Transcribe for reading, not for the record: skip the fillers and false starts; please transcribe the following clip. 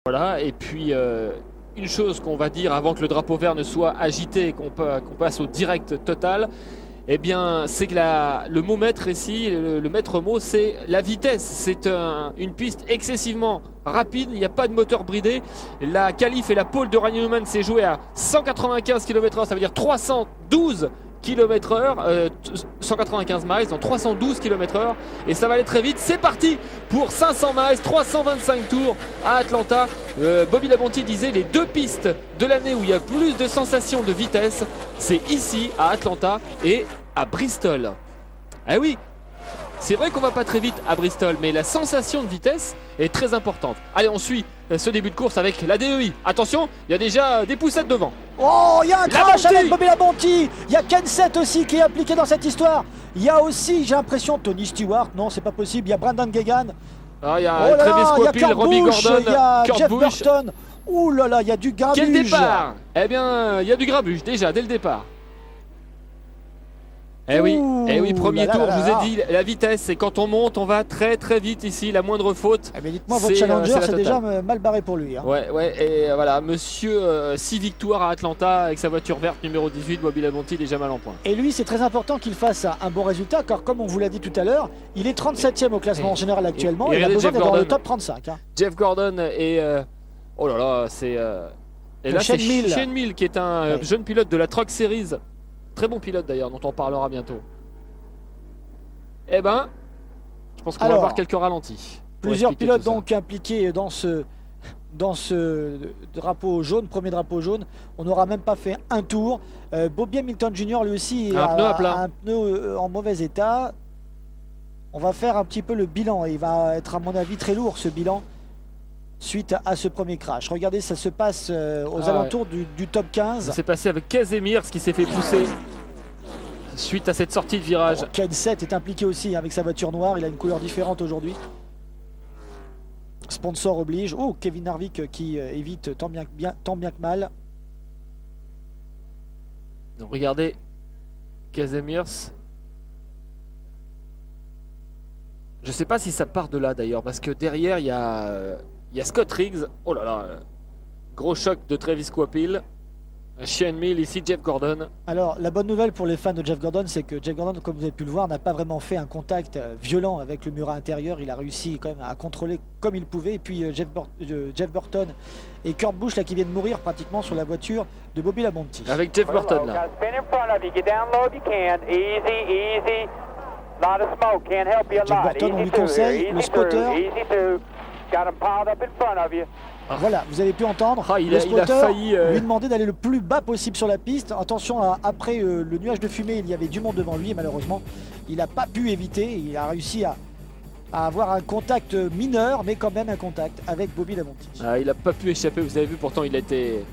Voilà, et puis une chose qu'on va dire avant que le drapeau vert ne soit agité et qu'on passe au direct total, eh bien c'est que le mot maître ici, le maître mot, c'est la vitesse. C'est une piste excessivement rapide, il n'y a pas de moteur bridé. La qualif et la pole de Ryan Newman s'est jouée à 195 km/h, ça veut dire 312 km/h, 195 miles dans 312 km/h, et ça va aller très vite. C'est parti pour 500 miles, 325 tours à Atlanta. Bobby Labonte disait les deux pistes de l'année où il y a plus de sensations de vitesse, c'est ici à Atlanta et à Bristol. Eh oui, c'est vrai qu'on va pas très vite à Bristol, mais la sensation de vitesse est très importante. Allez, on suit ce début de course avec la DEI. Attention, il y a déjà des poussettes devant. Oh, il y a un crash Labonte. avec Bobby Labonte. Il y a Ken Seth aussi qui est impliqué dans cette histoire. Il y a aussi, j'ai l'impression, Tony Stewart. Non, c'est pas possible. Il y a Brandon Geoghegan. Ah, il y a Oh là Travis là, il y a Coppel, Kurt Robbie Busch, Gordon, il y a Kurt Jeff Busch. Burton. Ouh là là, il y a du grabuge. Quel départ! Eh bien, il y a du grabuge déjà dès le départ. Eh oui, premier tour, je vous ai dit, la vitesse, c'est quand on monte, on va très très vite ici, la moindre faute. Eh bien, dites-moi, votre challenger, c'est déjà mal barré pour lui. Hein. Ouais, et voilà, monsieur 6 victoires à Atlanta avec sa voiture verte numéro 18, Bobby Labonte, déjà mal en point. Et lui, c'est très important qu'il fasse un bon résultat, car comme on vous l'a dit tout à l'heure, il est 37e au classement général actuellement, et il a besoin d'être dans le top 35. Hein. Jeff Gordon et... oh là là, c'est... et là, c'est Shane Mill qui est un jeune pilote de la Truck Series. Très bon pilote d'ailleurs, dont on parlera bientôt. Eh ben, je pense qu'on va avoir quelques ralentis. Plusieurs pilotes donc impliqués dans ce drapeau jaune, premier drapeau jaune. On n'aura même pas fait un tour. Bobby Hamilton Jr. lui aussi a un pneu en mauvais état. On va faire un petit peu le bilan. Il va être à mon avis très lourd ce bilan suite à ce premier crash. Regardez, ça se passe aux alentours du top 15. Ça s'est passé avec Casemir, ce qui s'est fait pousser suite à cette sortie de virage. Ken Seth est impliqué aussi avec sa voiture noire. Il a une couleur différente aujourd'hui. Sponsor oblige. Oh, Kevin Harvick qui évite tant bien que mal. Donc regardez, Casemir. Je sais pas si ça part de là d'ailleurs, parce que derrière il y a Scott Riggs. Oh là là, gros choc de Travis Coppel. Shane Mill ici, Jeff Gordon. Alors la bonne nouvelle pour les fans de Jeff Gordon, c'est que Jeff Gordon, comme vous avez pu le voir, n'a pas vraiment fait un contact violent avec le mur intérieur. Il a réussi quand même à contrôler comme il pouvait. Et puis Jeff Burton et Kurt Busch là, qui viennent mourir pratiquement sur la voiture de Bobby Labonte. Avec Jeff Burton là. Jeff Burton, on lui conseille le spotter. Voilà, vous avez pu entendre. Le spotter lui demander d'aller le plus bas possible sur la piste. Attention, après le nuage de fumée, il y avait du monde devant lui et malheureusement, il n'a pas pu éviter. Il a réussi à avoir un contact mineur, mais quand même un contact avec Bobby Labonte. Il n'a pas pu échapper, vous avez vu, pourtant il était